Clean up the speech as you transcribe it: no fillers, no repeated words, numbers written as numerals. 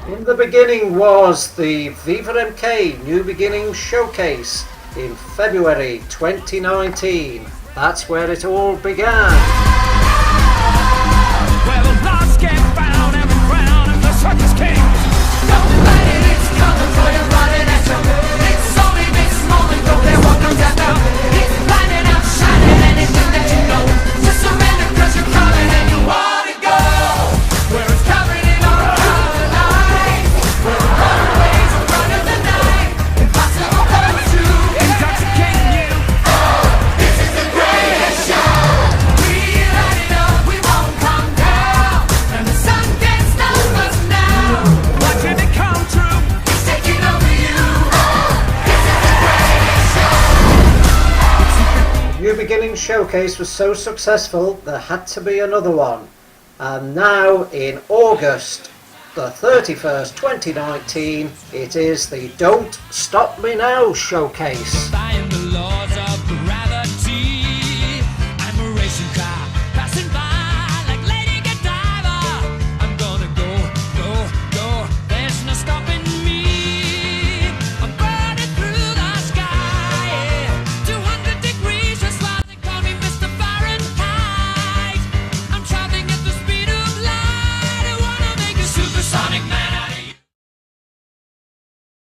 In the beginning was the VivaMK New Beginning Showcase in February 2019. That's where it all began. Where the lost get found, every crown of the circus king. Don't let it, it's coming for you, running at you. It's only this moment, though there won't come death now. It's blinding, outshining anything that you know. Just surrender, cause you're coming and you wanna go. Where it's covered in all color lights. Where the runaways in front of the night. Impossible comes to intoxicate you. This is the greatest show. We light it up, we won't come down. And the sun can't stop us now. Watching it come true. It's taking over you. This is the greatest show. New Beginning Showcase was so successful there had to be another one. And now in August the 31st 2019 it is the Don't Stop Me Now Showcase. I am the